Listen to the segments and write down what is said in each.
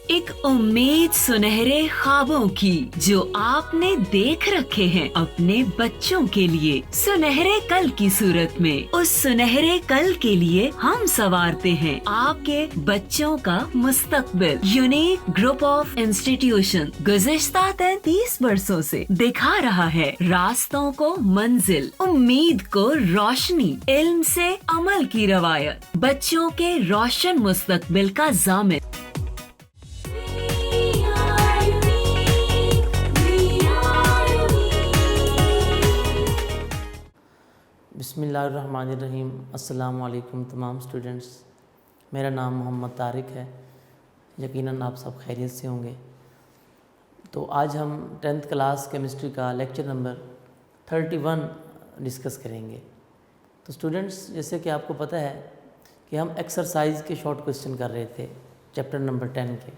एक उम्मीद सुनहरे ख्वाबों की जो आपने देख रखे हैं अपने बच्चों के लिए, सुनहरे कल की सूरत में। उस सुनहरे कल के लिए हम संवारते हैं आपके बच्चों का मुस्तकबिल। यूनिक ग्रुप ऑफ इंस्टीट्यूशन गुज़िश्ता 33 वर्षों से दिखा रहा है रास्तों को मंजिल, उम्मीद को रोशनी, इल्म से अमल की रवायत, बच्चों के रोशन मुस्तकबिल का ज़ामिन। बिस्मिल्लाहिर्रहमानिर्रहीम। अस्सलामु अलैकुम तमाम स्टूडेंट्स। मेरा नाम मोहम्मद तारिक है। यकीनन आप सब खैरियत से होंगे। तो आज हम 10th क्लास केमिस्ट्री का लेक्चर नंबर 31 डिस्कस करेंगे। तो स्टूडेंट्स, जैसे कि आपको पता है कि हम एक्सरसाइज के शॉर्ट क्वेश्चन कर रहे थे चैप्टर नंबर 10 के।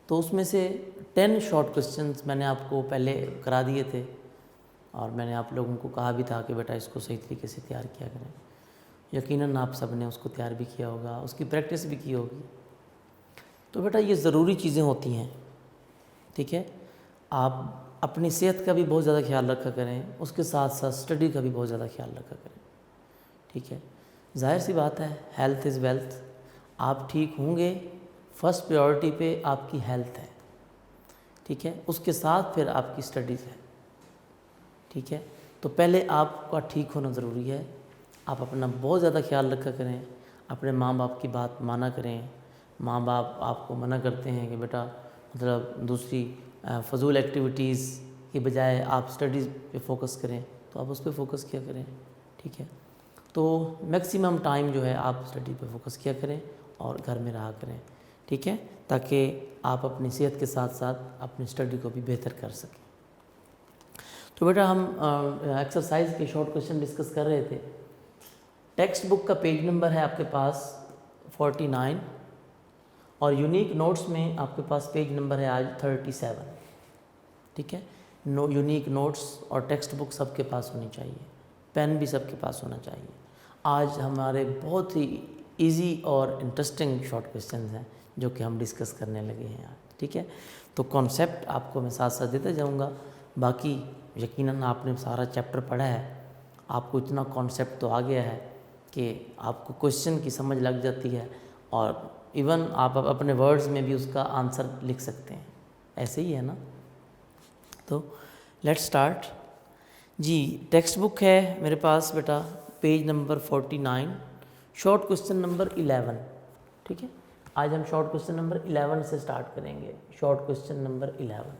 तो उसमें से 10 शॉर्ट क्वेश्चंस मैंने आपको पहले करा दिए थे और मैंने आप लोगों को कहा भी था कि बेटा इसको सही तरीके से तैयार किया करें। यकीनन आप सब ने उसको तैयार भी किया होगा, उसकी प्रैक्टिस भी की होगी। तो बेटा ये ज़रूरी चीज़ें होती हैं, ठीक है। आप अपनी सेहत का भी बहुत ज़्यादा ख्याल रखा करें, उसके साथ साथ स्टडी का भी बहुत ज़्यादा ख्याल रखा करें, ठीक है। जाहिर सी बात है, हेल्थ इज़ वेल्थ। आप ठीक होंगे, फर्स्ट प्रायोरिटी पे आपकी हेल्थ है, ठीक है। उसके साथ फिर आपकी स्टडीज़ है, ठीक है। तो पहले आपका ठीक होना ज़रूरी है। आप अपना बहुत ज़्यादा ख्याल रखा करें, अपने माँ बाप की बात माना करें। माँ बाप आपको मना करते हैं कि बेटा मतलब दूसरी फजूल एक्टिविटीज़ की बजाय आप स्टडीज़ पे फोकस करें, तो आप उस पर फोकस किया करें, ठीक है। तो मैक्सिमम टाइम जो है आप स्टडी पे फोकस किया करें और घर में रहा करें, ठीक है, ताकि आप अपनी सेहत के साथ साथ अपनी स्टडी को भी बेहतर कर सकें। तो बेटा हम एक्सरसाइज के शॉर्ट क्वेश्चन डिस्कस कर रहे थे। टेक्स्ट बुक का पेज नंबर है आपके पास 49 और यूनिक नोट्स में आपके पास पेज नंबर है आज 37, ठीक है। यूनिक नोट्स और टेक्स्ट बुक सबके पास होनी चाहिए, पेन भी सबके पास होना चाहिए। आज हमारे बहुत ही इजी और इंटरेस्टिंग शॉर्ट क्वेश्चन हैं जो कि हम डिस्कस करने लगे हैं आज, ठीक है। तो कॉन्सेप्ट आपको मैं साथ साथ देता जाऊँगा। बाकी यकीनन आपने सारा चैप्टर पढ़ा है, आपको इतना कॉन्सेप्ट तो आ गया है कि आपको क्वेश्चन की समझ लग जाती है और इवन आप अपने वर्ड्स में भी उसका आंसर लिख सकते हैं। ऐसे ही है ना। तो लेट्स स्टार्ट जी। टेक्स्ट बुक है मेरे पास बेटा page number 49, short question number 11, ठीक है। आज हम शॉर्ट क्वेश्चन नंबर 11 से स्टार्ट करेंगे। शॉर्ट क्वेश्चन नंबर 11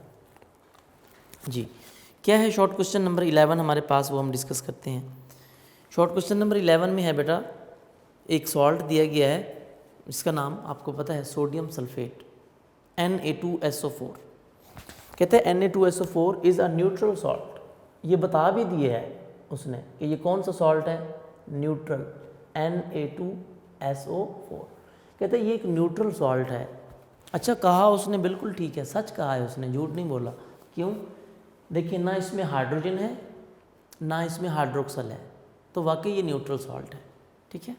जी। क्या है शॉर्ट क्वेश्चन नंबर 11 हमारे पास, वो हम डिस्कस करते हैं। शॉर्ट क्वेश्चन नंबर 11 में है बेटा एक सॉल्ट दिया गया है, इसका नाम आपको पता है सोडियम सल्फेट Na2SO4। कहते हैं Na2SO4 is a neutral salt. ये बता भी दिया है उसने कि ये कौन सा सॉल्ट है, न्यूट्रल Na2SO4। कहते हैं ये एक न्यूट्रल सॉल्ट है। अच्छा कहा उसने, बिल्कुल ठीक है, सच कहा है उसने, झूठ नहीं बोला। क्यों? देखिए ना इसमें हाइड्रोजन है ना इसमें हाइड्रोक्सल है, तो वाकई ये न्यूट्रल सॉल्ट है, ठीक है।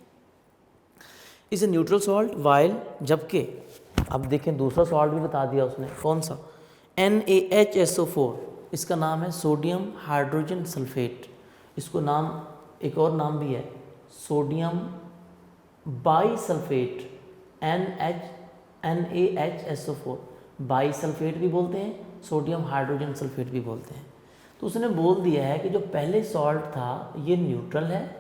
इसे न्यूट्रल सॉल्ट वाइल, जबकि अब देखें दूसरा सॉल्ट भी बता दिया उसने, कौन सा, NaHSO4। इसका नाम है सोडियम हाइड्रोजन सल्फेट। इसको नाम एक और नाम भी है सोडियम बाईसल्फेट NaHSO4। बाईसल्फेट भी बोलते हैं, सोडियम हाइड्रोजन सल्फेट भी बोलते हैं। तो उसने बोल दिया है कि जो पहले सॉल्ट था ये न्यूट्रल है,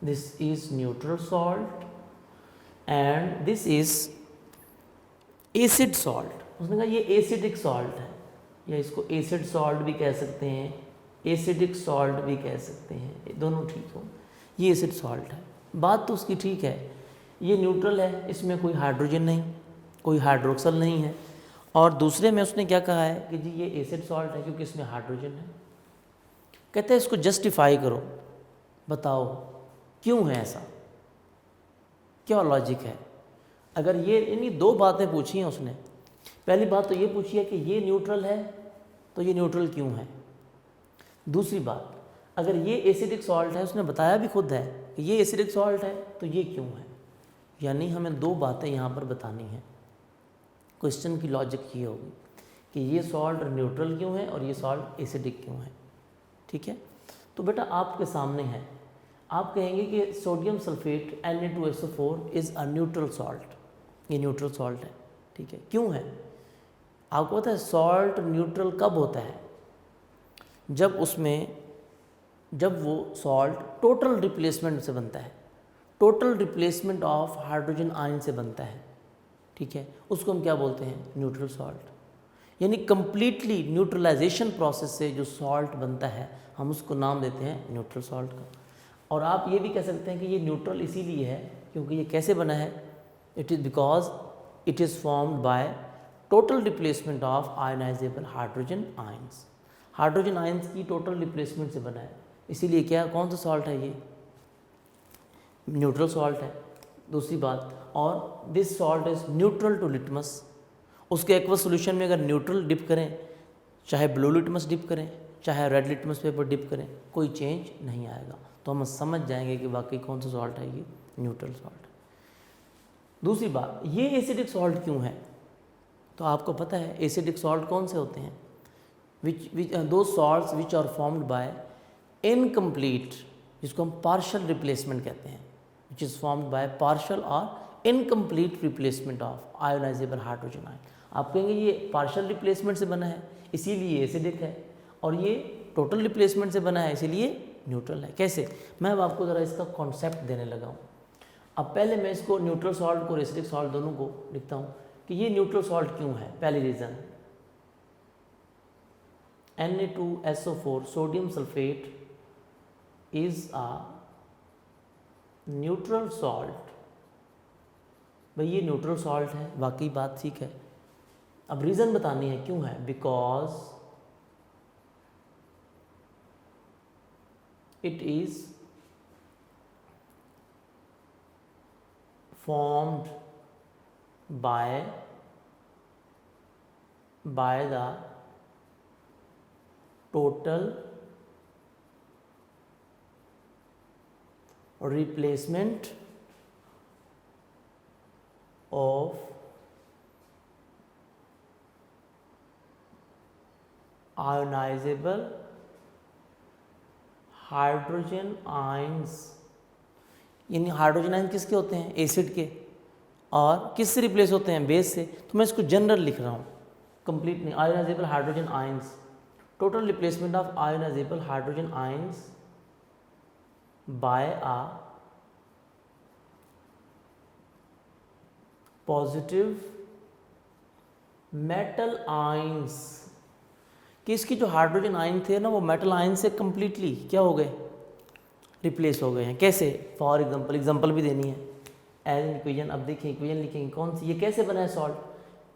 this is neutral salt and this is acid salt. उसने कहा ये एसिडिक सॉल्ट है, या इसको एसिड सॉल्ट भी कह सकते हैं, एसिडिक सॉल्ट भी कह सकते हैं, दोनों ठीक हो। ये एसिड सॉल्ट है, बात तो उसकी ठीक है। ये न्यूट्रल है, इसमें कोई हाइड्रोजन नहीं, कोई हाइड्रोक्सल नहीं है। और दूसरे में उसने क्या कहा है कि जी ये एसिड सॉल्ट है क्योंकि इसमें हाइड्रोजन है। कहते हैं इसको जस्टिफाई करो, बताओ क्यों है ऐसा, क्या लॉजिक है। अगर ये इन्हीं दो बातें पूछी हैं उसने, पहली बात तो ये पूछी है कि ये न्यूट्रल है तो ये न्यूट्रल क्यों है। दूसरी बात, अगर ये एसिडिक सॉल्ट है, उसने बताया भी खुद है कि ये एसिडिक सॉल्ट है तो ये क्यों है। यानी हमें दो बातें यहाँ पर बतानी हैं। क्वेश्चन की लॉजिक ये होगी कि ये सॉल्ट न्यूट्रल क्यों है और ये सॉल्ट एसिडिक क्यों है। ठीक है, तो बेटा आपके सामने है, आप कहेंगे कि sodium sulphate Na2SO4 is a neutral salt, ये न्यूट्रल सॉल्ट है। ठीक है, क्यों है? आपको पता है सॉल्ट न्यूट्रल कब होता है? जब वो सॉल्ट टोटल रिप्लेसमेंट से बनता है, total replacement of hydrogen ion से बनता है। ठीक है, उसको हम क्या बोलते हैं? Neutral salt. यानी कंप्लीटली न्यूट्रलाइजेशन प्रोसेस से जो सॉल्ट बनता है हम उसको नाम देते हैं न्यूट्रल सॉल्ट का। और आप ये भी कह सकते हैं कि ये न्यूट्रल इसीलिए है क्योंकि ये कैसे बना है? It is because it is formed by total replacement of ionizable hydrogen ions. Hydrogen ions की टोटल रिप्लेसमेंट से बना है, इसीलिए क्या, कौन सा सॉल्ट है? ये न्यूट्रल सॉल्ट है। दूसरी बात, और this salt is neutral to litmus. उसके एक्वस सॉल्यूशन में अगर न्यूट्रल डिप करें, चाहे ब्लू लिटमस डिप करें, चाहे रेड लिटमस पेपर डिप करें, कोई चेंज नहीं आएगा। तो हम समझ जाएंगे कि वाकई कौन सा सॉल्ट है, ये न्यूट्रल सॉल्ट है। दूसरी बात, ये एसिडिक सॉल्ट क्यों है? तो आपको पता है एसिडिक सॉल्ट कौन से होते हैं? दो salts which are formed by incomplete, जिसको हम पार्शियल रिप्लेसमेंट कहते हैं, which is formed by partial और incomplete replacement of ionizable hydrogen ion. आप कहेंगे ये पार्शियल रिप्लेसमेंट से बना है इसीलिए एसिडिक है, और ये टोटल रिप्लेसमेंट से बना है इसीलिए न्यूट्रल है। कैसे? मैं अब आपको ज़रा इसका कॉन्सेप्ट देने लगा हूँ। अब पहले मैं इसको न्यूट्रल सॉल्ट को एसिडिक सॉल्ट दोनों को लिखता हूँ कि ये न्यूट्रल सॉल्ट क्यों है। पहली reason, Na2SO4 sodium sulphate is a neutral salt. भाई ये न्यूट्रल सॉल्ट है, वाकई बात ठीक है। अब रीज़न बतानी है क्यों है। Because it is formed by the total replacement of ionizable hydrogen ions. यानी हाइड्रोजन आयन किसके होते हैं? एसिड के। और किससे रिप्लेस होते हैं? बेस से। तो मैं इसको जनरल लिख रहा हूँ, कंप्लीट नहीं। Ionizable hydrogen ions, total replacement of ionizable hydrogen ions by a positive metal ions. कि इसकी जो हाइड्रोजन आयन थे ना वो मेटल आयन से कंप्लीटली क्या हो गए? रिप्लेस हो गए हैं। कैसे? फॉर एग्जांपल भी देनी है एज एन इक्वेशन। अब देखिए इक्वेशन लिखेंगे कौन सी, ये कैसे बना है सॉल्ट?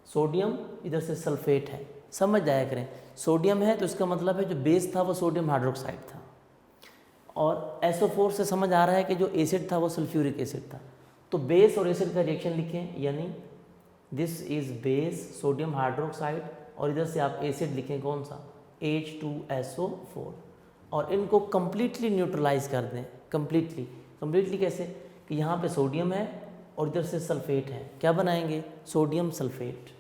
सोडियम इधर से सल्फेट है, समझ जाया करें। सोडियम है तो इसका मतलब है जो बेस था वो सोडियम हाइड्रोक्साइड था, और SO4 से समझ आ रहा है कि जो एसिड था वो सल्फ्यूरिक एसिड था। तो बेस और एसिड का रिएक्शन लिखें, यानी this is base sodium hydroxide, और इधर से आप एसिड लिखें कौन सा? H2SO4, और इनको कंप्लीटली न्यूट्रलाइज कर दें। कंप्लीटली कैसे? कि यहाँ पे सोडियम है और इधर से सल्फेट है, क्या बनाएंगे? Sodium sulphate,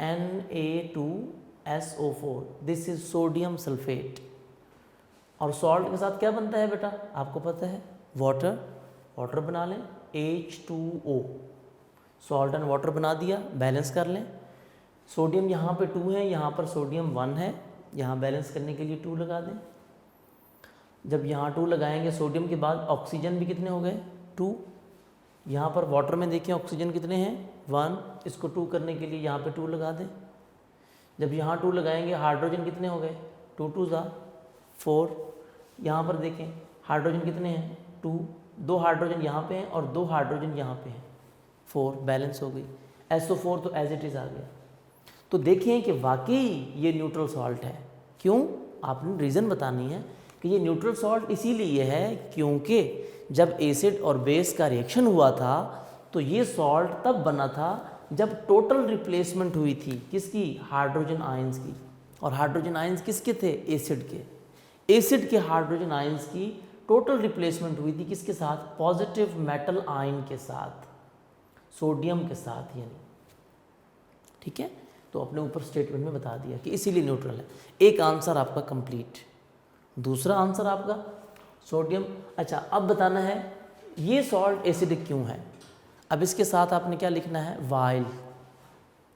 Na2SO4, this is sodium sulphate. और सॉल्ट के साथ क्या बनता है बेटा? आपको पता है, वाटर बना लें, H2O, सॉल्ट एंड वाटर बना दिया, बैलेंस कर लें। सोडियम यहाँ पे 2 है, यहाँ पर सोडियम 1 है, यहाँ बैलेंस करने के लिए 2 लगा दें। जब यहाँ 2 लगाएंगे सोडियम के बाद ऑक्सीजन भी कितने हो गए? 2। यहाँ पर वाटर में देखिए ऑक्सीजन कितने हैं? 1। इसको 2 करने के लिए यहाँ पे 2 लगा दें। जब यहाँ 2 लगाएंगे हाइड्रोजन कितने हो गए? 2 2 4। यहाँ पर देखें हाइड्रोजन कितने हैं? 2। 2 हाइड्रोजन यहाँ पे हैं और 2 हाइड्रोजन यहाँ पे हैं, 4। बैलेंस हो गई। SO4 तो एज इट इज़ आ गया। तो देखिए कि वाकई ये न्यूट्रल सॉल्ट है। क्यों? आपने रीज़न बतानी है कि ये न्यूट्रल सॉल्ट इसीलिए है क्योंकि जब एसिड और बेस का रिएक्शन हुआ था तो ये सॉल्ट तब बना था जब टोटल रिप्लेसमेंट हुई थी। किसकी? हाइड्रोजन आयंस की। और हाइड्रोजन आयंस किसके थे? एसिड के। एसिड के हाइड्रोजन आयंस की टोटल रिप्लेसमेंट हुई थी किसके साथ? पॉजिटिव मेटल आयन के साथ, सोडियम के साथ यानी, ठीक है। तो अपने ऊपर स्टेटमेंट में बता दिया कि इसीलिए न्यूट्रल है। एक आंसर आपका कंप्लीट। दूसरा आंसर आपका सोडियम। अच्छा, अब बताना है ये सॉल्ट एसिडिक क्यों है। अब इसके साथ आपने क्या लिखना है? वाइल।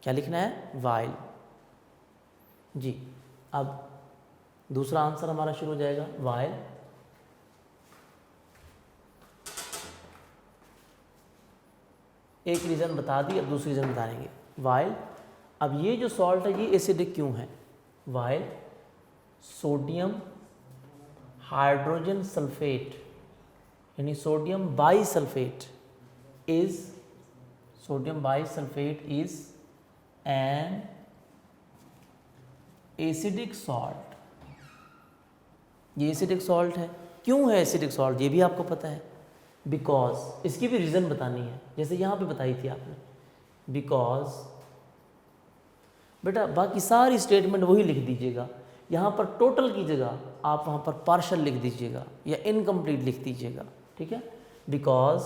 क्या लिखना है? वाइल जी। अब दूसरा आंसर हमारा शुरू हो जाएगा वाइल। एक रीज़न बता दी, अब दूसरी रीज़न बताएंगे वाइल। अब ये जो सॉल्ट है ये एसिडिक क्यों है? वाइल सोडियम हाइड्रोजन सल्फेट यानी sodium bisulphate is an acidic salt. ये एसिडिक सॉल्ट है। क्यों है एसिडिक सॉल्ट ये भी आपको पता है। बिकॉज, इसकी भी रीज़न बतानी है, जैसे यहाँ पे बताई थी आपने। बिकॉज बेटा बाकी सारी स्टेटमेंट वही लिख दीजिएगा, यहाँ पर टोटल की जगह आप वहाँ पर पार्शल लिख दीजिएगा या इनकम्प्लीट लिख दीजिएगा, ठीक है। Because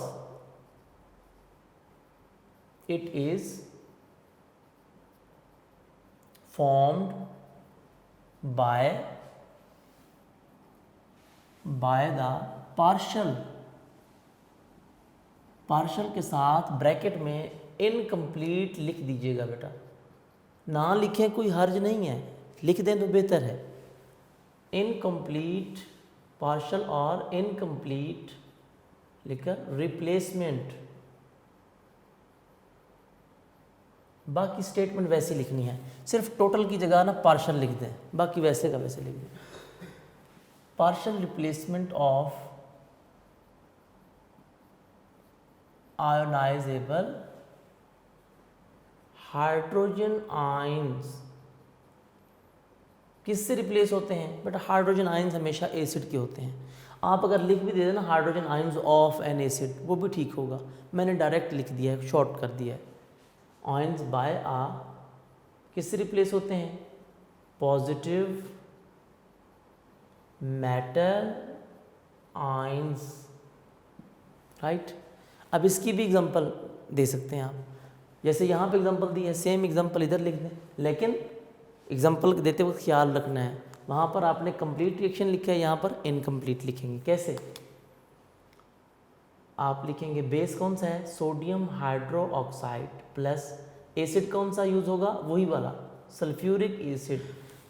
it is formed by the partial के साथ ब्रैकेट में इनकम्प्लीट लिख दीजिएगा बेटा। ना लिखें कोई हर्ज नहीं है, लिख दें तो बेहतर है। इनकम्प्लीट पार्शल और इनकम्प्लीट लिखकर रिप्लेसमेंट। बाकी स्टेटमेंट वैसी लिखनी है, सिर्फ टोटल की जगह ना पार्शल लिख दें, बाकी वैसे का वैसे लिख दें। Partial replacement of ionizable hydrogen ions किससे रिप्लेस होते हैं बेटा? हाइड्रोजन आयंस हमेशा एसिड के होते हैं। आप अगर लिख भी दे देना hydrogen ions of an acid, वो भी ठीक होगा। मैंने डायरेक्ट लिख दिया है, शॉर्ट कर दिया है। आयंस बाय आ किससे रिप्लेस होते हैं? Positive metal ions, right. अब इसकी भी एग्जांपल दे सकते हैं आप, जैसे यहाँ पे एग्जांपल दी है, सेम एग्जांपल इधर लिख दें। लेकिन एग्जांपल देते वक्त ख्याल रखना है, वहाँ पर आपने कंप्लीट रिएक्शन लिखा है, यहाँ पर इनकम्प्लीट लिखेंगे। कैसे? आप लिखेंगे बेस कौन सा है? Sodium hydro oxide plus acid कौन सा यूज़ होगा? वही वाला सल्फ्यूरिक एसिड।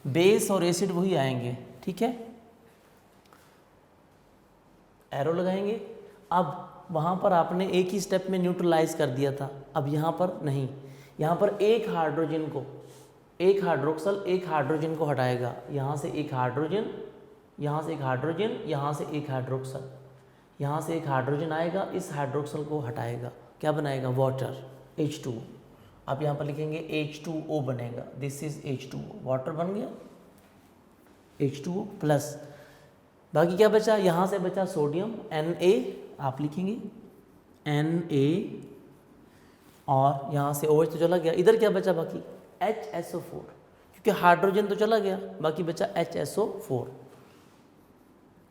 बेस और एसिड वही आएंगे, ठीक है। एरो लगाएंगे। अब वहाँ पर आपने एक ही स्टेप में न्यूट्रलाइज कर दिया था, अब यहाँ पर नहीं। यहाँ पर एक हाइड्रोजन को, एक हाइड्रोक्सल एक हाइड्रोजन को हटाएगा। यहाँ से एक हाइड्रोजन, यहाँ से एक हाइड्रोजन, यहाँ से एक हाइड्रोक्सल, यहाँ से एक हाइड्रोजन आएगा, इस हाइड्रोक्सल को हटाएगा, क्या बनाएगा? Water, H2। आप यहाँ पर लिखेंगे H2O बनेगा। दिस इज H2O, वाटर बन गया H2O प्लस। बाकी क्या बचा? यहाँ से बचा सोडियम Na, आप लिखेंगे Na, और यहाँ से OH तो चला गया। इधर क्या बचा बाकी? HSO4, क्योंकि हाइड्रोजन तो चला गया, बाकी बचा HSO4,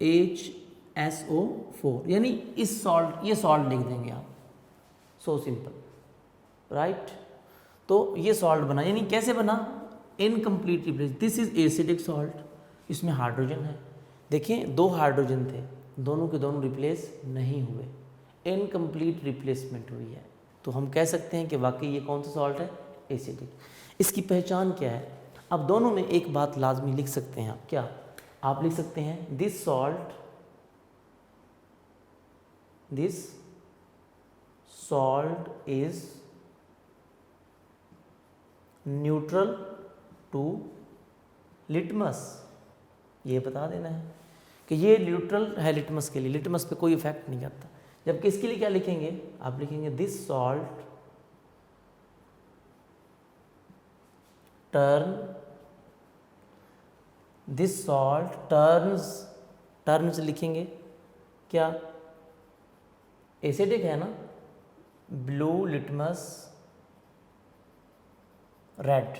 HSO4। यानी इस सॉल्ट, ये सॉल्ट लिख देंगे आप, सो सिंपल, राइट। तो ये सॉल्ट बना, यानी कैसे बना? Incomplete replace. This is acidic salt, इसमें हाइड्रोजन है। देखिए दो हाइड्रोजन थे, दोनों के दोनों रिप्लेस नहीं हुए, इनकम्प्लीट रिप्लेसमेंट हुई है। तो हम कह सकते हैं कि वाकई ये कौन सा सॉल्ट है? एसिडिक। इसकी पहचान क्या है? अब दोनों में एक बात लाजमी लिख सकते हैं आप, क्या? आप लिख सकते हैं this salt is neutral to litmus. ये बता देना है कि ये न्यूट्रल है लिटमस के लिए, लिटमस पे कोई इफेक्ट नहीं करता। जबकि इसके लिए क्या लिखेंगे? आप लिखेंगे दिस सॉल्ट टर्न्स लिखेंगे क्या? एसिडिक है ना, blue litmus red.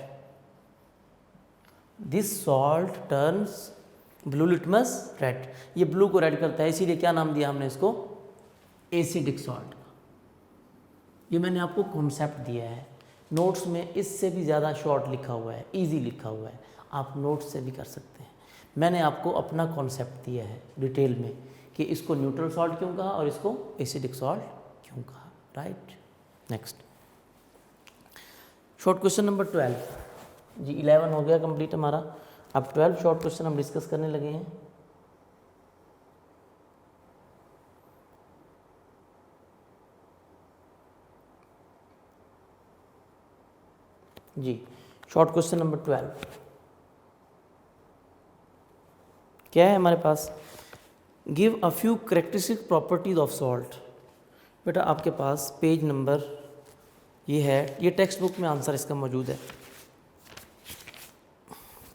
This salt turns blue litmus red, ये ब्लू को रेड करता है, इसीलिए क्या नाम दिया हमने इसको, एसिडिक सॉल्ट। ये मैंने आपको कॉन्सेप्ट दिया है, नोट्स में इससे भी ज़्यादा शॉर्ट लिखा हुआ है, इजी लिखा हुआ है, आप नोट्स से भी कर सकते हैं। मैंने आपको अपना कॉन्सेप्ट दिया है डिटेल में कि इसको न्यूट्रल सॉल्ट क्यों कहा और इसको एसिडिक सॉल्ट क्यों कहा, right. Next short question number 12 जी, 11 हो गया कंप्लीट हमारा, अब 12 शॉर्ट क्वेश्चन हम डिस्कस करने लगे हैं। जी शॉर्ट क्वेश्चन नंबर 12 क्या है हमारे पास, give a few characteristic properties of salt. बेटा आपके पास पेज नंबर ये है, ये टेक्स्ट बुक में आंसर इसका मौजूद है,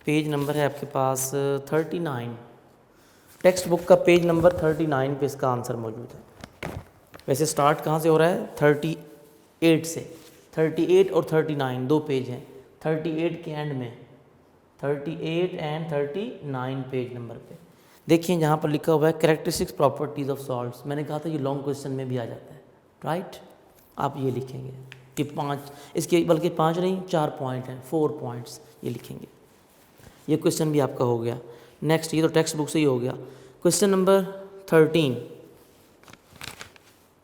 पेज नंबर है आपके पास 39, टेक्स्ट बुक का पेज नंबर 39 पे इसका आंसर मौजूद है। वैसे स्टार्ट कहाँ से हो रहा है, 38 से, 38 और 39 दो पेज हैं, 38 के एंड में, 38 एंड 39 पेज नंबर पे देखिए, जहाँ पर लिखा हुआ है कैरेक्टरिस्टिक्स प्रॉपर्टीज ऑफ सॉल्ट्स। मैंने कहा था ये लॉन्ग क्वेश्चन में भी आ जाता है, राइट। आप ये लिखेंगे कि 5, इसके बल्कि 5 नहीं 4 पॉइंट हैं, 4 पॉइंट्स ये लिखेंगे। ये क्वेश्चन भी आपका हो गया। नेक्स्ट, ये तो टेक्स्ट बुक से ही हो गया। Question number 13,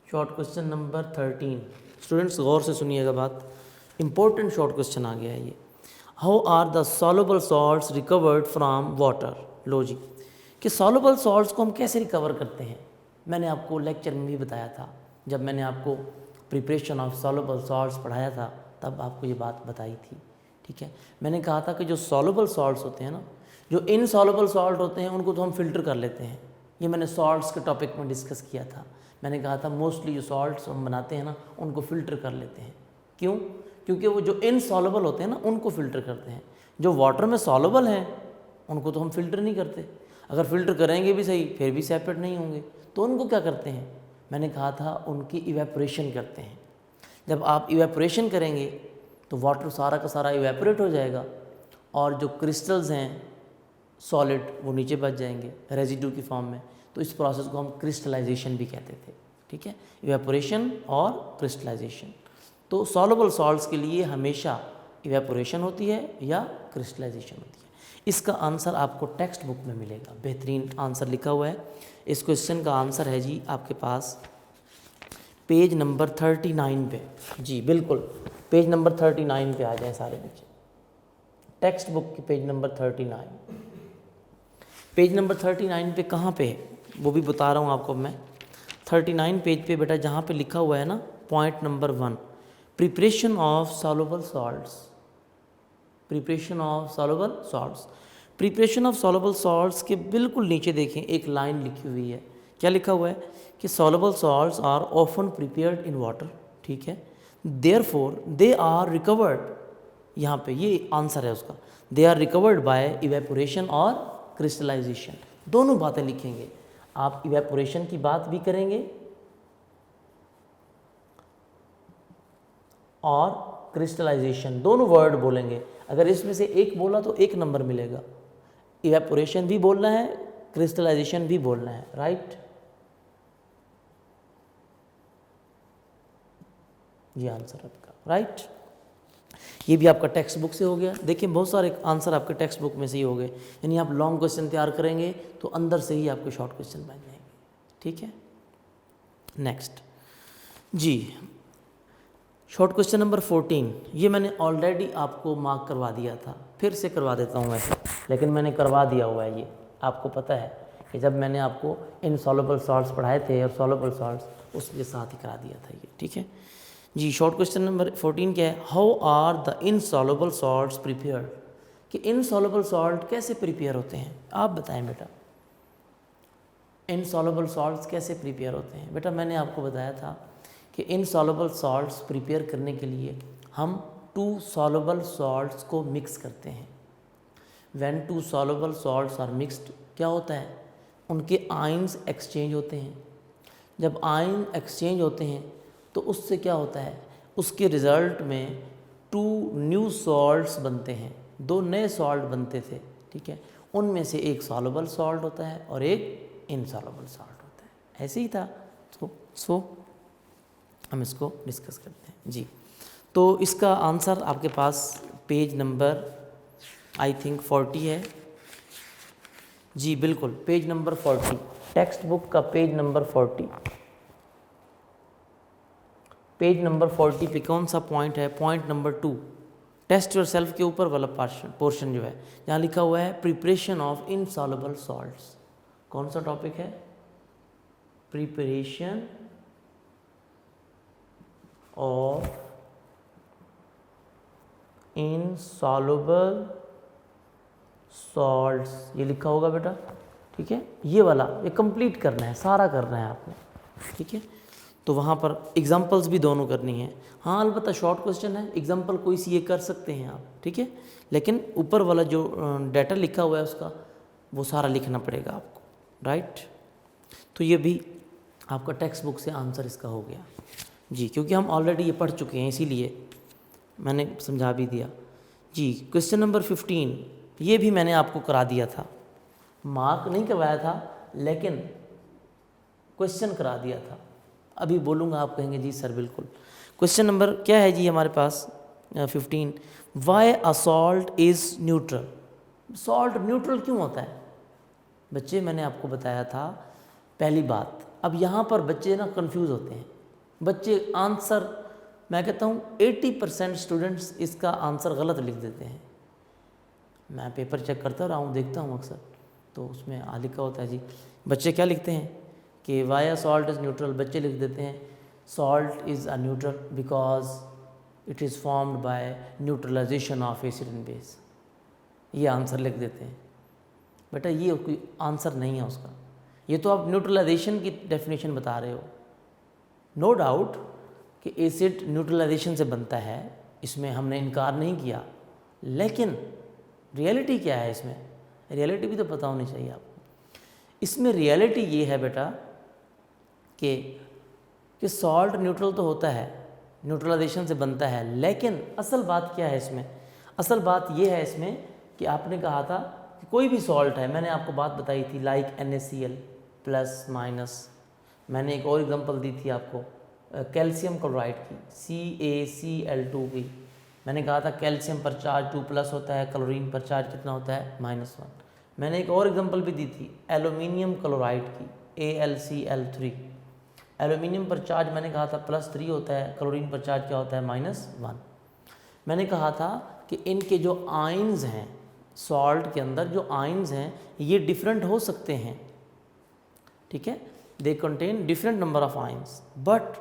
short question number 13, students गौर से सुनिएगा बात, इंपॉर्टेंट शॉर्ट क्वेश्चन आ गया है ये। How are the soluble salts recovered from water. लो जी, कि सॉल्युबल सॉल्ट्स को हम कैसे रिकवर करते हैं, मैंने आपको लेक्चर में भी बताया था, जब मैंने आपको प्रिपरेशन ऑफ सॉल्युबल सॉल्ट्स पढ़ाया था तब आपको ये बात बताई थी, ठीक है। मैंने कहा था कि जो सॉल्युबल सॉल्ट्स होते हैं ना, जो इनसॉल्युबल सॉल्ट होते हैं उनको तो हम फिल्टर कर लेते हैं। ये मैंने सॉल्ट्स के टॉपिक में डिस्कस किया था। मैंने कहा था मोस्टली जो सॉल्ट्स हम बनाते हैं ना उनको फ़िल्टर कर लेते हैं। क्यों? क्योंकि वो जो इनसॉल्युबल होते हैं ना उनको फ़िल्टर करते हैं, जो वाटर में सॉल्युबल हैं उनको तो हम फ़िल्टर नहीं करते। अगर फ़िल्टर करेंगे भी सही फिर भी सेपरेट नहीं होंगे, तो उनको क्या करते हैं, मैंने कहा था उनकी इवेपोरेशन करते हैं। जब आप इवेपोरेशन करेंगे तो वाटर सारा का सारा इवेपोरेट हो जाएगा और जो क्रिस्टल्स हैं सॉलिड वो नीचे बच जाएंगे रेजिड्यू की फॉर्म में। तो इस प्रोसेस को हम क्रिस्टलाइजेशन भी कहते थे, ठीक है, इवेपोरेशन और क्रिस्टलाइजेशन। तो सॉल्युबल सॉल्ट्स के लिए हमेशा इवेपोरेशन होती है या क्रिस्टलाइजेशन होती है। इसका आंसर आपको टेक्स्ट बुक में मिलेगा, बेहतरीन आंसर लिखा हुआ है। इस क्वेश्चन का आंसर है जी आपके पास पेज नंबर 39 पे, जी बिल्कुल पेज नंबर 39 पे आ जाए सारे बच्चे, टेक्स्ट बुक के पेज नंबर 39। पेज नंबर 39 पे कहाँ पे है वो भी बता रहा हूँ आपको मैं। 39 पेज पे बेटा जहाँ पे लिखा हुआ है ना point number 1, preparation of soluble salts, preparation of soluble salts. Preparation of soluble salts के बिल्कुल नीचे देखें एक लाइन लिखी हुई है, क्या लिखा हुआ है कि soluble salts are often prepared in water, ठीक है, देयरफॉर दे आर रिकवर्ड, यहाँ पे ये आंसर है उसका, they are recovered by evaporation और क्रिस्टलाइजेशन। दोनों बातें लिखेंगे, आप इवेपोरेशन की बात भी करेंगे और क्रिस्टलाइजेशन, दोनों वर्ड बोलेंगे। अगर इसमें से एक बोला तो 1 नंबर मिलेगा, इवेपोरेशन भी बोलना है क्रिस्टलाइजेशन भी बोलना है, राइट। ये आंसर आपका, राइट। ये भी आपका टेक्स्ट बुक से हो गया। देखिए बहुत सारे आंसर आपके टेक्स्ट बुक में से ही हो गए, यानी आप लॉन्ग क्वेश्चन तैयार करेंगे तो अंदर से ही आपके शॉर्ट क्वेश्चन बन जाएंगे, ठीक है। नेक्स्ट जी, शॉर्ट क्वेश्चन नंबर 14, ये मैंने ऑलरेडी आपको मार्क करवा दिया था, फिर से करवा देता हूँ वैसे, लेकिन मैंने करवा दिया हुआ है। ये आपको पता है कि जब मैंने आपको इनसॉल्युबल सॉल्ट्स पढ़ाए थे और सॉल्युबल सॉल्ट्स उसके साथ ही करा दिया था ये, ठीक है जी। शॉर्ट क्वेश्चन नंबर 14 क्या है, how are the insoluble salts prepared, कि इनसॉल्युबल सॉल्ट कैसे प्रिपेयर होते हैं, आप बताएं बेटा। इनसॉल्युबल सॉल्ट्स कैसे प्रिपेयर होते हैं बेटा, मैंने आपको बताया था कि इनसॉल्युबल सॉल्ट्स प्रिपेयर करने के लिए हम 2 सॉल्युबल सॉल्ट्स को मिक्स करते हैं। When 2 soluble salts are mixed, क्या होता है, उनके आयंस एक्सचेंज होते हैं। जब आयन एक्सचेंज होते हैं तो उससे क्या होता है, उसके रिज़ल्ट में 2 न्यू सॉल्ट्स बनते हैं, 2 नए सॉल्ट बनते थे, ठीक है। उनमें से एक सॉल्युबल सॉल्ट होता है और एक इनसॉल्युबल सॉल्ट होता है। ऐसे ही था। सो हम इसको डिस्कस करते हैं जी। तो इसका आंसर आपके पास पेज नंबर आई थिंक 40 है जी, बिल्कुल पेज नंबर 40, टेक्स्ट बुक का पेज नंबर 40। पेज नंबर 40 पे कौन सा पॉइंट है? Point number 2, test yourself के ऊपर वाला पोर्शन जो है, यहाँ लिखा हुआ है प्रिपरेशन ऑफ इनसॉल्युबल सॉल्ट्स। कौन सा टॉपिक है? प्रिपरेशन ऑफ इनसॉल्युबल सॉल्ट्स, ये लिखा होगा बेटा, ठीक है। ये वाला ये कंप्लीट करना है, सारा करना है आपने, ठीक है। तो वहाँ पर एग्जांपल्स भी दोनों करनी है। हाँ अलबत्ता शॉर्ट क्वेश्चन है, एग्जांपल कोई सी ये कर सकते हैं आप, ठीक है, लेकिन ऊपर वाला जो डाटा लिखा हुआ है उसका वो सारा लिखना पड़ेगा आपको, राइट। तो ये भी आपका टेक्स्ट बुक से आंसर इसका हो गया जी, क्योंकि हम ऑलरेडी ये पढ़ चुके हैं इसीलिए मैंने समझा भी दिया जी। क्वेश्चन नंबर 15 ये भी मैंने आपको करा दिया था, मार्क नहीं करवाया था लेकिन क्वेश्चन करा दिया था। अभी बोलूँगा आप कहेंगे जी सर बिल्कुल। क्वेश्चन नंबर क्या है जी हमारे पास 15, why a salt is neutral. Salt neutral क्यों होता है बच्चे? मैंने आपको बताया था पहली बात। अब यहाँ पर बच्चे ना कंफ्यूज होते हैं, बच्चे आंसर, मैं कहता हूँ 80% स्टूडेंट्स इसका आंसर गलत लिख देते हैं। मैं पेपर चेक करता रहा हूँ, देखता हूँ अक्सर, तो उसमें लिखा होता है जी, बच्चे क्या लिखते हैं कि वाई सॉल्ट इज़ न्यूट्रल। बच्चे लिख देते हैं salt is a neutral because it is formed by neutralization of acid and base. ये आंसर लिख देते हैं। बेटा ये कोई आंसर नहीं है उसका, ये तो आप न्यूट्रलाइजेशन की डेफिनेशन बता रहे हो। नो डाउट कि एसिड न्यूट्रलाइजेशन से बनता है, इसमें हमने इनकार नहीं किया, लेकिन रियलिटी क्या है इसमें? रियलिटी भी तो पता होनी चाहिए आपको। इसमें रियलिटी ये है बेटा कि सॉल्ट न्यूट्रल तो होता है, न्यूट्रलाइजेशन से बनता है, लेकिन असल बात क्या है इसमें? असल बात ये है इसमें कि आपने कहा था कि कोई भी सॉल्ट है, मैंने आपको बात बताई थी लाइक NaCl प्लस माइनस। मैंने एक और एग्जांपल दी थी आपको कैल्शियम क्लोराइड की CaCl2 की। मैंने कहा था कैल्शियम पर चार्ज 2+ होता है, क्लोरीन पर चार्ज कितना होता है? -1। मैंने एक और एग्जांपल भी दी थी एल्यूमिनियम क्लोराइड की AlCl3। एल्यूमिनियम पर चार्ज मैंने कहा था +3 होता है, क्लोरीन पर चार्ज क्या होता है? -1। मैंने कहा था कि इनके जो आयन्स हैं, सॉल्ट के अंदर जो आयन्स हैं ये डिफरेंट हो सकते हैं, ठीक है, they contain different number of ions but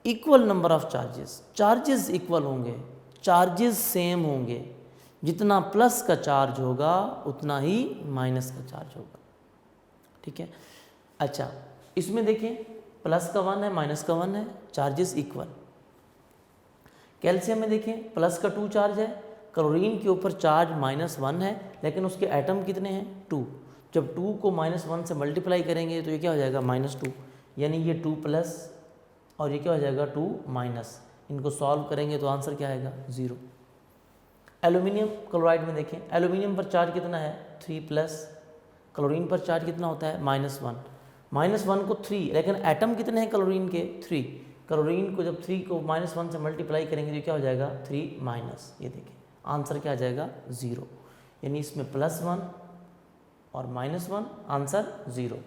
equal number of charges. Charges equal होंगे, चार्जेस सेम होंगे, जितना प्लस का चार्ज होगा उतना ही माइनस का चार्ज होगा, ठीक है। अच्छा इसमें देखें प्लस का 1 है, माइनस का 1 है, चार्जेस इक्वल। कैल्शियम में देखें प्लस का 2 चार्ज है, क्लोरीन के ऊपर चार्ज -1 है, लेकिन उसके एटम कितने हैं? 2। जब 2 को -1 से मल्टीप्लाई करेंगे तो ये क्या हो जाएगा? -2, यानी ये 2+ और ये क्या हो जाएगा? 2-। इनको सॉल्व करेंगे तो आंसर क्या आएगा? 0। एल्यूमिनियम क्लोराइड में देखें, एल्यूमिनियम पर चार्ज कितना है? 3+, क्लोरीन पर चार्ज कितना होता है? -1। -1 को 3, लेकिन एटम कितने हैं क्लोरीन के? 3। क्लोरीन को जब 3 को -1 से मल्टीप्लाई करेंगे तो क्या हो जाएगा? 3-। ये देखें आंसर क्या आ जाएगा? 0। यानी इसमें +1 और -1 आंसर 0,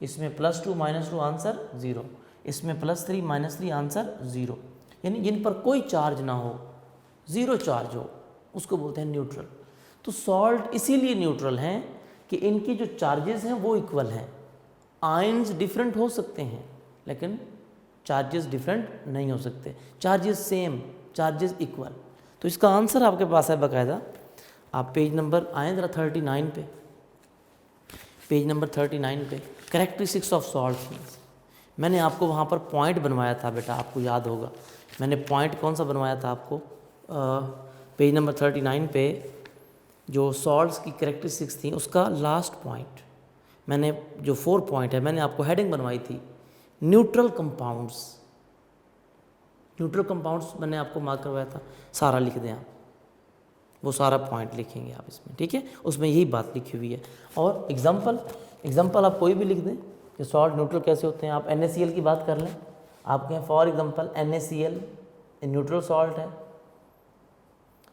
इसमें +2 -2 आंसर 0, इसमें +3 -3 आंसर 0। यानी जिन पर कोई चार्ज ना हो, 0 चार्ज हो, उसको बोलते हैं न्यूट्रल। तो सॉल्ट इसीलिए न्यूट्रल हैं कि इनके जो चार्जेस हैं वो इक्वल हैं। आयन्स डिफरेंट हो सकते हैं लेकिन चार्जेस डिफरेंट नहीं हो सकते, चार्जेस सेम, चार्जेस इक्वल। तो इसका आंसर आपके पास है बाकायदा। आप पेज नंबर आए ज़रा 39 पे, पेज नंबर 39 पे कैरेक्टरिस्टिक्स ऑफ सॉल्ट। मैंने आपको वहाँ पर पॉइंट बनवाया था बेटा, आपको याद होगा। मैंने पॉइंट कौन सा बनवाया था आपको? पेज नंबर 39 पे जो सॉल्ट्स की कैरेक्टरिस्टिक्स थी उसका लास्ट पॉइंट मैंने, जो 4 पॉइंट है, मैंने आपको हेडिंग बनवाई थी न्यूट्रल कंपाउंड्स। न्यूट्रल कंपाउंड्स मैंने आपको मार्क करवाया था, सारा लिख दें आप। वो सारा पॉइंट लिखेंगे आप इसमें, ठीक है, उसमें यही बात लिखी हुई है। और एग्जाम्पल आप कोई भी लिख दें कि सॉल्ट न्यूट्रल कैसे होते हैं। आप NaCl की बात कर लें, आप कहें for example NaCl neutral salt है।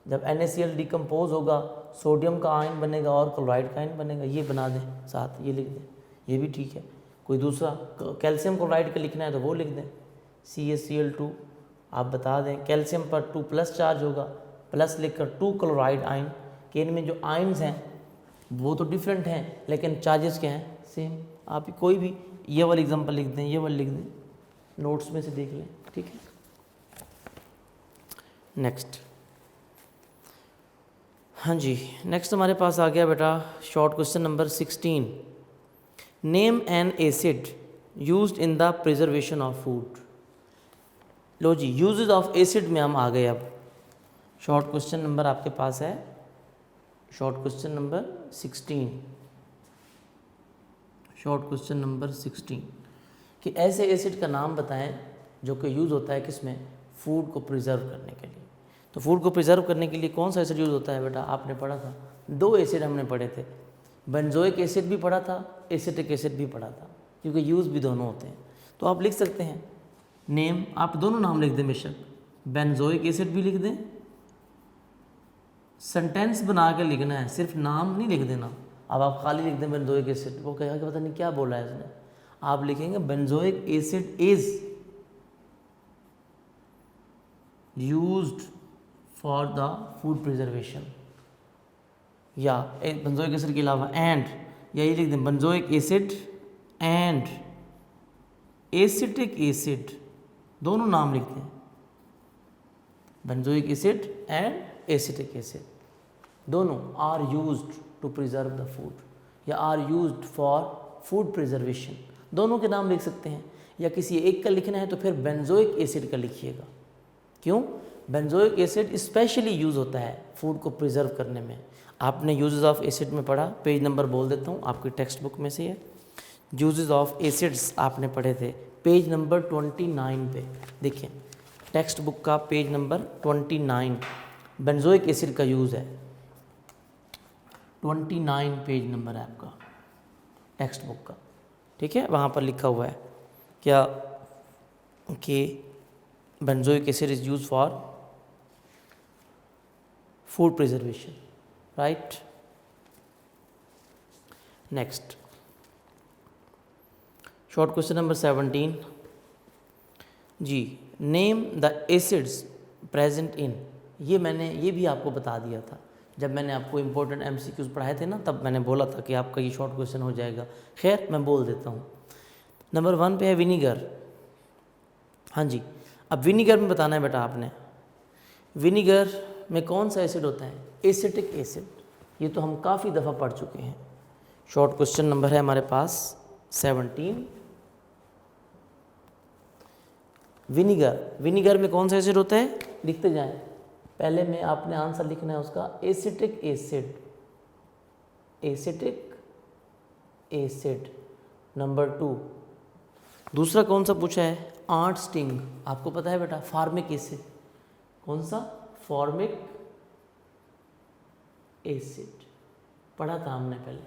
जब NaCl डिकम्पोज होगा सोडियम का आयन बनेगा और क्लोराइड का आयन बनेगा, ये बना दें साथ, ये लिख दें, ये भी ठीक है। कोई दूसरा कैल्शियम क्लोराइड का लिखना है तो वो लिख दें CaCl2, आप बता दें कैल्शियम पर 2+ चार्ज होगा, प्लस लिखकर 2 क्लोराइड आयन, कि इनमें जो आयन्स हैं वो तो डिफरेंट हैं लेकिन चार्जेस क्या हैं, सेम। आप कोई भी ये वाली एग्जांपल लिख दें, ये वाली लिख दें, नोट्स में से देख लें, ठीक है। नेक्स्ट, हाँ जी, नेक्स्ट हमारे पास आ गया बेटा short question number 16। Name an acid used in the preservation of food. लो जी, यूजेज ऑफ एसिड में हम आ गए। अब शॉर्ट क्वेश्चन नंबर आपके पास है, short question number 16, short question number 16 कि ऐसे एसिड का नाम बताएं जो कि यूज़ होता है किसमें, फूड को प्रिजर्व करने के लिए। तो फूड को प्रिजर्व करने के लिए कौन सा एसिड यूज़ होता है बेटा, आपने पढ़ा था, 2 एसिड हमने पढ़े थे, बेंजोइक एसिड भी पढ़ा था, एसिटिक एसिड भी पढ़ा था, क्योंकि यूज़ भी दोनों होते हैं। तो आप लिख सकते हैं नेम, आप दोनों नाम लिख दें बेशक, बेंजोइक एसिड भी लिख दें, सेंटेंस बना के लिखना है, सिर्फ नाम नहीं लिख देना। अब आप खाली लिख दें बेंजोइक एसिड, वो कहेगा कि पता नहीं क्या बोला है इसने। आप लिखेंगे benzoic acid is used for the food preservation, या बेंजोइक एसिड के अलावा एंड, या ये लिख दें benzoic acid and acetic acid, दोनों नाम लिखते हैं, benzoic acid and acetic acid, दोनों are used to preserve the food या are used for food preservation, दोनों के नाम लिख सकते हैं। या किसी एक का लिखना है तो फिर बेंजोइक एसिड का लिखिएगा। क्यों, बेंजोइक एसिड स्पेशली यूज़ होता है फूड को प्रिजर्व करने में। आपने यूजेस ऑफ एसिड में पढ़ा, पेज नंबर बोल देता हूँ, आपकी टेक्स्ट बुक में से है, यूजेस ऑफ एसिड्स आपने पढ़े थे पेज नंबर 29 पे। देखिए टेक्स्ट बुक का पेज नंबर 29 बेंजोइक एसिड का यूज़ है, 29 पेज नंबर है आपका टेक्स्ट बुक का, ठीक है। वहाँ पर लिखा हुआ है क्या कि benzoic acid is use for food preservation, right. Next short question number 17 जी, name the acids present in. ये भी आपको बता दिया था जब मैंने आपको इम्पोर्टेंट MCQs पढ़ाए थे ना, तब मैंने बोला था कि आपका ये शॉर्ट क्वेश्चन हो जाएगा। खैर मैं बोल देता हूँ। नंबर 1 पे है विनीगर। हाँ जी, अब विनीगर में बताना है बेटा आपने, विनीगर में कौन सा एसिड होता है, एसिटिक एसिड। ये तो हम काफ़ी दफ़ा पढ़ चुके हैं। शॉर्ट क्वेश्चन नंबर है हमारे पास 17। विनीगर में कौन सा एसिड होता है, लिखते जाएं। पहले में आपने आंसर लिखना है उसका acetic acid, acetic acid. Number 2 दूसरा कौन सा पूछा है, आंट स्टिंग। आपको पता है बेटा फॉर्मिक एसिड, कौन सा, फॉर्मिक एसिड पढ़ा था हमने पहले,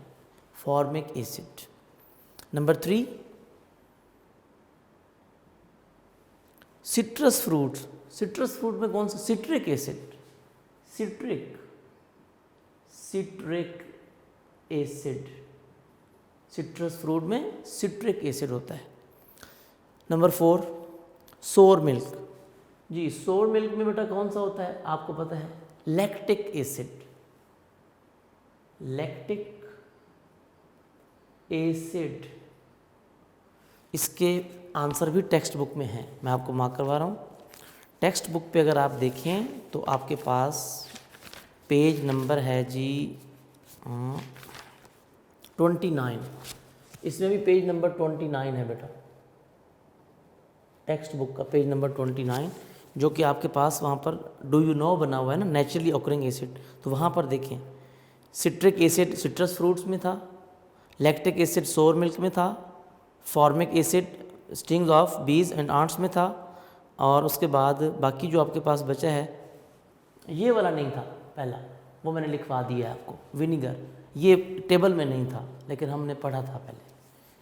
formic acid. Number 3 citrus fruits. Citrus fruit में कौन सा, citric acid, citric acid. Citrus fruit में सिट्रिक एसिड होता है। नंबर 4 सोर मिल्क। जी, सोर मिल्क में बेटा कौन सा होता है, आपको पता है, लैक्टिक एसिड, लैक्टिक एसिड। इसके आंसर भी टेक्स्ट बुक में है, मैं आपको मार्क करवा रहा हूँ। टेक्स्ट बुक पे अगर आप देखें तो आपके पास पेज नंबर है जी 29। इसमें भी पेज नंबर 29 है बेटा, टेक्स्ट बुक का पेज नंबर 29, जो कि आपके पास वहाँ पर डू यू नो बना हुआ है ना, नेचुरली ऑकरिंग एसिड। तो वहाँ पर देखें सिट्रिक एसिड सिट्रस फ्रूट्स में था, लैक्टिक एसिड सोर मिल्क में था, फॉर्मिक एसिड स्टिंग्स ऑफ बीज एंड आंट्स में था, और उसके बाद बाकी जो आपके पास बचा है, ये वाला नहीं था पहला, वो मैंने लिखवा दिया है आपको। विनीगर ये टेबल में नहीं था लेकिन हमने पढ़ा था पहले,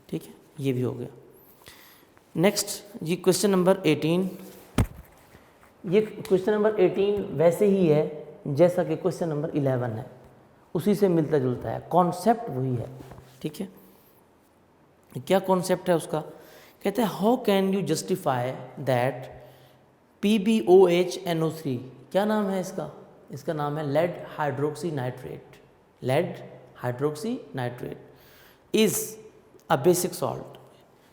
ठीक है, ये भी हो गया। नेक्स्ट जी क्वेश्चन नंबर 18। ये क्वेश्चन नंबर 18 वैसे ही है जैसा कि क्वेश्चन नंबर 11 है, उसी से मिलता जुलता है, कॉन्सेप्ट वही है, ठीक है। क्या कॉन्सेप्ट है उसका? कहते हैं how can you justify that PbOH NO3, क्या नाम है इसका? इसका नाम है lead hydroxy nitrate. Lead hydroxy nitrate is a basic salt.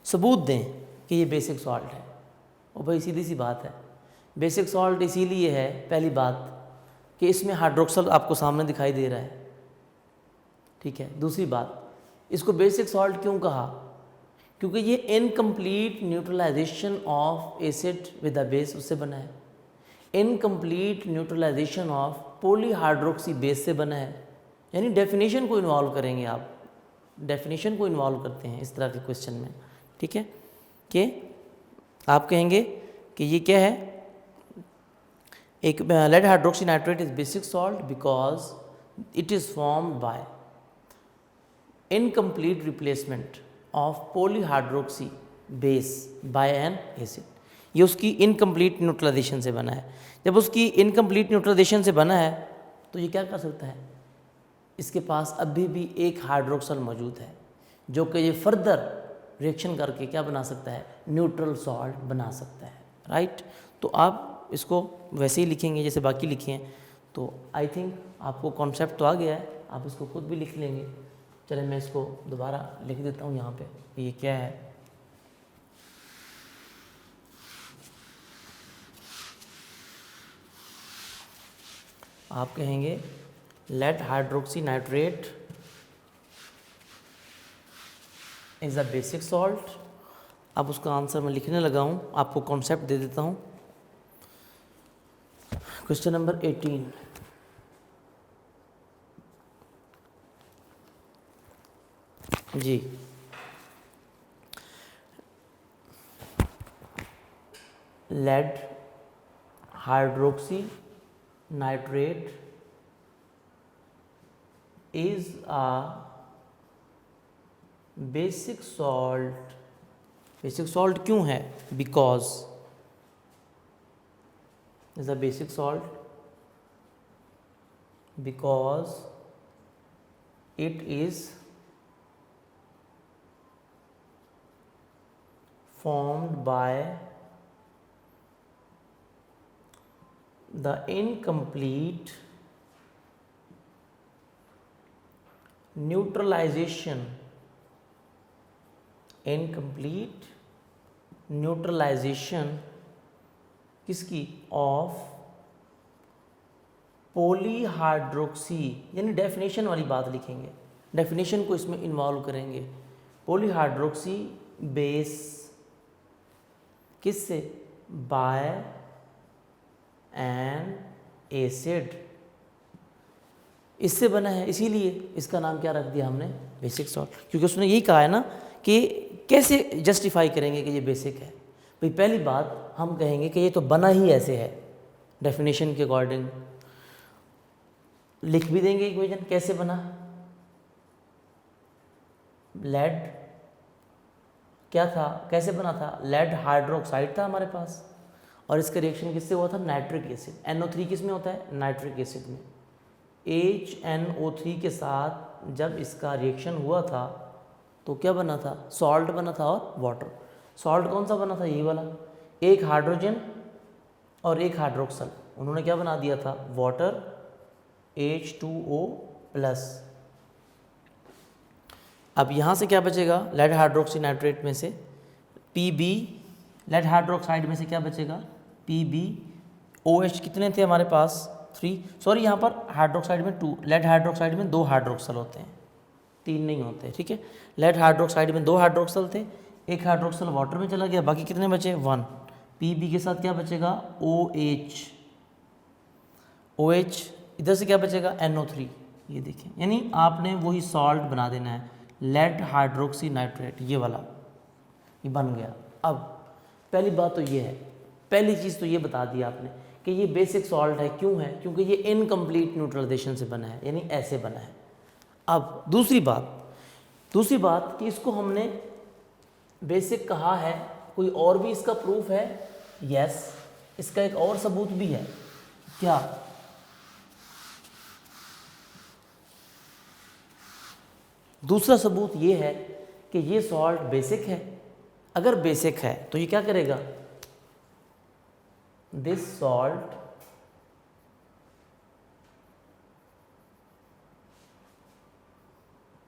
सबूत दें कि ये बेसिक सॉल्ट है। और भाई सीधी सी बात है, बेसिक सॉल्ट इसीलिए है, पहली बात कि इसमें हाइड्रोक्सल आपको सामने दिखाई दे रहा है, ठीक है। दूसरी बात, इसको बेसिक सॉल्ट क्यों कहा? क्योंकि ये incomplete neutralization of acid with a base उससे बना है, incomplete neutralization of polyhydroxy base से बना है। यानी डेफिनेशन को इन्वॉल्व करेंगे आप, डेफिनेशन को इन्वॉल्व करते हैं इस तरह के क्वेश्चन में, ठीक है। कि आप कहेंगे कि ये क्या है, एक lead hydroxy nitrate is basic salt because it is formed by incomplete replacement of polyhydroxy base by an acid. ये उसकी इनकम्प्लीट न्यूट्रलाइजेशन से बना है। जब उसकी इनकम्प्लीट न्यूट्रलाइजेशन से बना है तो ये क्या कर सकता है, इसके पास अभी भी एक हाइड्रोक्सल मौजूद है जो कि ये फर्दर रिएक्शन करके क्या बना सकता है, न्यूट्रल सॉल्ट बना सकता है, राइट। तो आप इसको वैसे ही लिखेंगे जैसे बाकी लिखे हैं। तो आई थिंक आपको कॉन्सेप्ट तो आ गया है, आप इसको खुद भी लिख लेंगे। चलिए मैं इसको दोबारा लिख देता हूँ यहाँ पे, ये क्या है। आप कहेंगे lead hydroxy nitrate is a basic salt. अब उसका आंसर मैं लिखने लगा हूँ, आपको कॉन्सेप्ट दे देता हूँ। क्वेश्चन नंबर 18, जी lead hydroxy nitrate is a basic salt. Basic salt क्यों है? Because is a basic salt because it is formed by the incomplete neutralization किसकी? Of polyhydroxy. यानी डेफिनेशन वाली बात लिखेंगे, डेफिनेशन को इसमें इन्वॉल्व करेंगे। पॉलीहाइड्रोक्सी बेस किससे? बाय एन एसिड, इससे बना है, इसीलिए इसका नाम क्या रख दिया हमने? Basic salt. क्योंकि उसने यही कहा है ना कि कैसे जस्टिफाई करेंगे कि ये बेसिक है। भाई पहली बात हम कहेंगे कि ये तो बना ही ऐसे है, डेफिनेशन के अकॉर्डिंग लिख भी देंगे इक्वेशन कैसे बना। लेड क्या था, कैसे बना था? लेड हाइड्रोक्साइड था हमारे पास और इसका रिएक्शन किससे हुआ था? Nitric acid. NO3 किस में होता है? नाइट्रिक एसिड में। HNO3 के साथ जब इसका रिएक्शन हुआ था तो क्या बना था? सॉल्ट बना था और वाटर। सॉल्ट कौन सा बना था? ये वाला, एक हाइड्रोजन और एक हाइड्रोक्सल, उन्होंने क्या बना दिया था? Water H2O+। अब यहाँ से क्या बचेगा? लेड हाइड्रोक्सी नाइट्रेट में से Pb, लेड हाइड्रोक्साइड में से क्या बचेगा? PbOH कितने थे हमारे पास? 3। सॉरी यहाँ पर हाइड्रोक्साइड में 2, लेड हाइड्रोक्साइड में 2 हाइड्रोक्सल होते हैं, 3 नहीं होते, ठीक है। लेड हाइड्रोक्साइड में 2 हाइड्रोक्सल थे, एक हाइड्रोक्सल वाटर में चला गया, बाकी कितने बचे? 1। Pb के साथ क्या बचेगा? OH। OH इधर से क्या बचेगा? NO3। ये देखें, यानी आपने वही सॉल्ट बना देना है, लेड हाइड्रोक्सी नाइट्रेट, ये वाला, ये बन गया। अब पहली बात तो ये है, पहली चीज़ तो ये बता दी आपने कि ये बेसिक सॉल्ट है। क्यों है? क्योंकि ये इनकम्प्लीट न्यूट्रलाइजेशन से बना है, यानी ऐसे बना है। अब दूसरी बात कि इसको हमने बेसिक कहा है, कोई और भी इसका प्रूफ है? यस, इसका एक और सबूत भी है। क्या? दूसरा सबूत ये है कि ये सॉल्ट बेसिक है। अगर बेसिक है तो ये क्या करेगा? This salt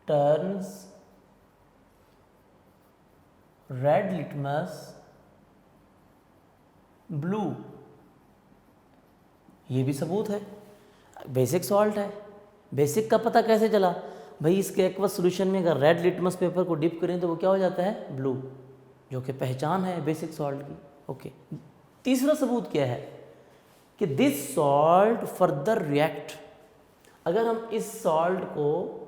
turns red litmus blue. ये भी सबूत है, बेसिक सॉल्ट है। बेसिक का पता कैसे चला? भाई इसके एक्वस सॉल्यूशन में अगर रेड लिटमस पेपर को डिप करें तो वो क्या हो जाता है? ब्लू, जो कि पहचान है बेसिक सॉल्ट की। ओके, तीसरा सबूत क्या है कि दिस सॉल्ट फर्दर रिएक्ट। अगर हम इस सॉल्ट को,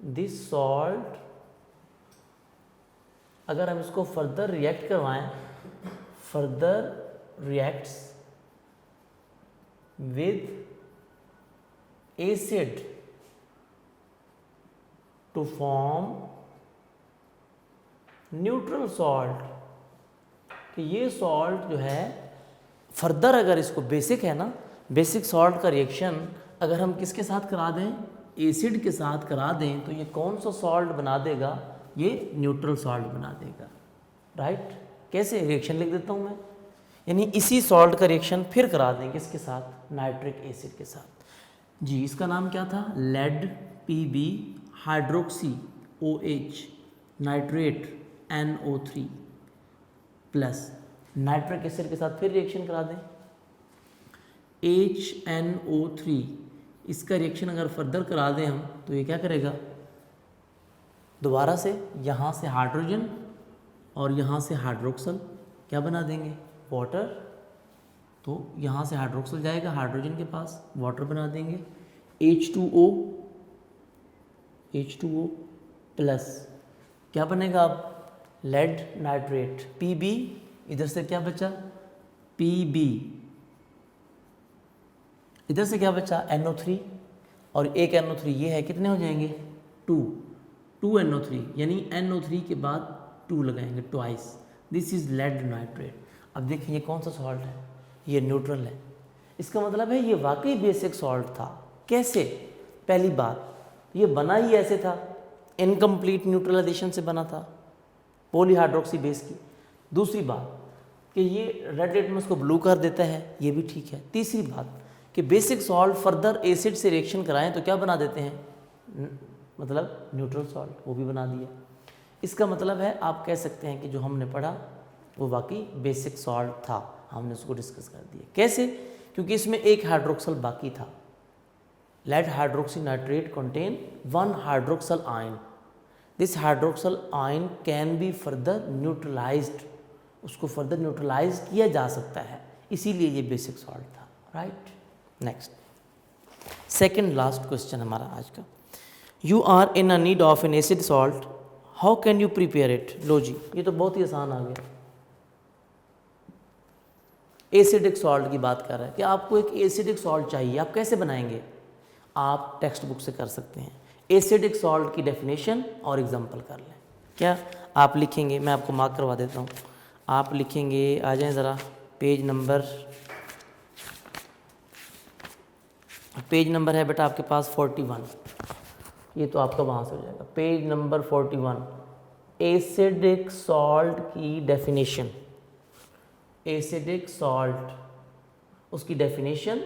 दिस सॉल्ट अगर हम इसको फर्दर रिएक्ट करवाएं, further reacts with acid to form neutral salt, कि ये सॉल्ट जो है फर्दर, अगर इसको बेसिक है ना, बेसिक सॉल्ट का रिएक्शन अगर हम किसके साथ करा दें? एसिड के साथ करा दें, तो ये कौन सा सॉल्ट बना देगा? ये न्यूट्रल सॉल्ट बना देगा। राइट? कैसे? रिएक्शन लिख देता हूँ मैं, यानी इसी सॉल्ट का रिएक्शन फिर करा देंगे इसके साथ, नाइट्रिक एसिड के साथ। जी, इसका नाम क्या था? Lead Pb hydroxy OH nitrate NO3 plus nitric acid के साथ फिर रिएक्शन करा दें, HNO3। इसका रिएक्शन अगर फर्दर करा दें हम, तो ये क्या करेगा? दोबारा से यहाँ से हाइड्रोजन और यहाँ से हाइड्रोक्सल क्या बना देंगे? वाटर। तो यहाँ से हाइड्रोक्सल जाएगा हाइड्रोजन के पास, वाटर बना देंगे। H2O प्लस क्या बनेगा अब? लेड नाइट्रेट Pb, इधर से क्या बचा? Pb, इधर से क्या बचा? NO3, और एक NO3 ये है, कितने हो जाएंगे? 2 NO3, यानी NO3 के बाद 2 लगाएंगे, twice. This is lead nitrate. अब देखिए ये कौन सा सॉल्ट है? ये न्यूट्रल है। इसका मतलब है ये वाकई बेसिक सॉल्ट था। कैसे? पहली बात, ये बना ही ऐसे था, इनकम्प्लीट न्यूट्रलाइजेशन से बना था, पॉलीहाइड्रोक्सी बेस की। दूसरी बात कि ये रेड लिटमस को ब्लू कर देता है, ये भी ठीक है। तीसरी बात कि बेसिक सॉल्ट फर्दर एसिड से रिएक्शन कराएं तो क्या बना देते हैं? मतलब न्यूट्रल सॉल्ट, वो भी बना दिया। इसका मतलब है आप कह सकते हैं कि जो हमने पढ़ा वो वाकई बेसिक सॉल्ट था, हमने उसको डिस्कस कर दिया। कैसे? क्योंकि इसमें एक हाइड्रोक्सल बाकी था। Lead hydroxy nitrate contain 1 hydroxyl ion. This hydroxyl ion can be further neutralized, उसको फर्दर न्यूट्रलाइज किया जा सकता है, इसीलिए ये बेसिक सॉल्ट था। Right? Next, second last question हमारा आज का। You are in a need of an acid salt, how can you prepare it? लो जी, ये तो बहुत ही आसान आ गया। एसिडिक सॉल्ट की बात कर रहा है कि आपको एक एसिडिक सॉल्ट चाहिए, आप कैसे बनाएंगे? आप टेक्स्ट बुक से कर सकते हैं। एसिडिक सॉल्ट की डेफिनेशन और एग्जांपल कर लें। क्या आप लिखेंगे? मैं आपको मार्क करवा देता हूँ। आप लिखेंगे, आ जाएं ज़रा, पेज नंबर है बेटा आपके पास 41। ये तो आपका वहाँ से हो जाएगा। पेज नंबर 41, एसिडिक सॉल्ट की डेफिनेशन। एसिडिक सॉल्ट, उसकी डेफिनेशन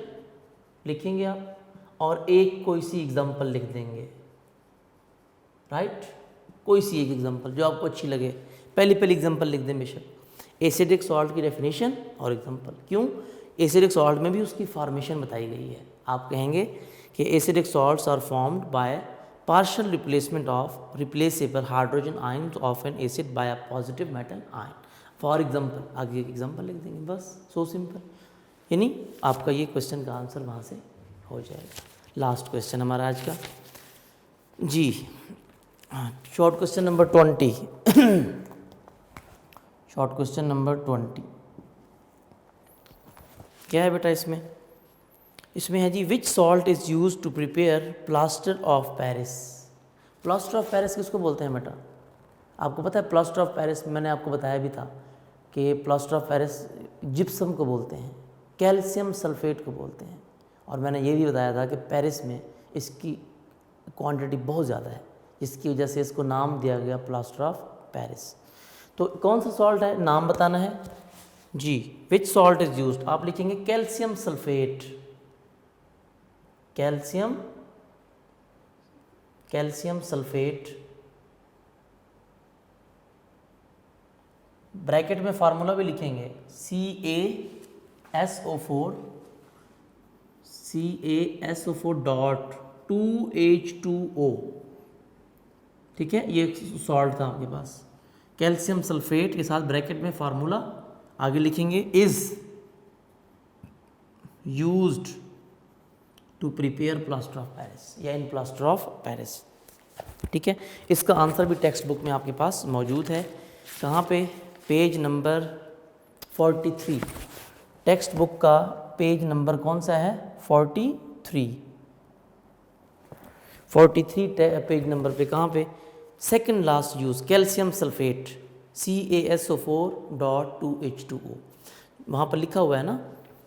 लिखेंगे आप और एक कोई सी एग्जांपल लिख देंगे। राइट? कोई सी एक एग्जांपल जो आपको अच्छी लगे, पहली एग्जांपल लिख दें बेशक। एसिडिक सॉल्ट की डेफिनेशन और एग्जांपल। क्यों? एसिडिक सॉल्ट में भी उसकी फॉर्मेशन बताई गई है। आप कहेंगे कि acidic salts are formed by partial replacement of replaceable hydrogen ions of an acid by a positive metal ion. For example, आगे एग्जाम्पल लिख देंगे, बस सो सिंपल। यानी आपका ये क्वेश्चन का आंसर वहाँ से हो जाएगा। लास्ट क्वेश्चन हमारा आज का जी, short question number 20। Short question number 20। क्या है बेटा इसमें? इसमें है जी which salt is use to prepare plaster of Paris. Plaster of Paris किसको बोलते हैं बेटा? आपको पता है प्लास्टर ऑफ पेरिस, मैंने आपको बताया भी था कि प्लास्टर ऑफ पेरिस जिप्सम को बोलते हैं, कैल्शियम सल्फेट को बोलते हैं, और मैंने ये भी बताया था कि पेरिस में इसकी क्वांटिटी बहुत ज़्यादा है, जिसकी वजह से इसको नाम दिया गया प्लास्टर ऑफ पेरिस। तो कौन सा सॉल्ट है, नाम बताना है जी। विच सॉल्ट इज यूज्ड, आप लिखेंगे calcium sulphate, calcium sulphate, bracket में फार्मूला भी लिखेंगे CaSO4 ठीक है, ये सॉल्ट था आपके पास। कैल्शियम सल्फेट के साथ ब्रैकेट में फार्मूला आगे लिखेंगे is used to prepare plaster of Paris या इन प्लास्टर ऑफ पेरिस। ठीक है, इसका आंसर भी टेक्स्ट बुक में आपके पास मौजूद है। कहाँ पे? Page number 43। टेक्स्ट बुक का पेज नंबर कौन सा है? 43 पेज नंबर पे कहाँ पे? Second last use calcium sulphate CaSO4.2H2O, वहाँ पर लिखा हुआ है ना,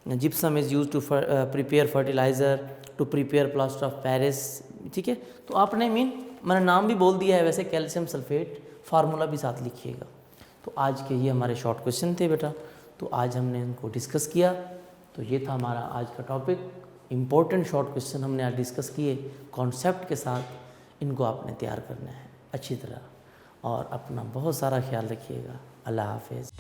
gypsum is use to prepare fertiliser to prepare plaster of Paris. ठीक है, तो आपने मैंने नाम भी बोल दिया है वैसे, कैल्शियम सल्फेट, फार्मूला भी साथ लिखिएगा। तो आज के ये हमारे शॉर्ट क्वेश्चन थे बेटा, तो आज हमने इनको डिस्कस किया। तो ये था हमारा आज का टॉपिक, इम्पोर्टेंट शॉर्ट क्वेश्चन हमने आज डिस्कस किए कॉन्सेप्ट के साथ। इनको आपने तैयार करना है अच्छी तरह, और अपना बहुत सारा ख्याल रखिएगा। अल्लाह हाफिज़।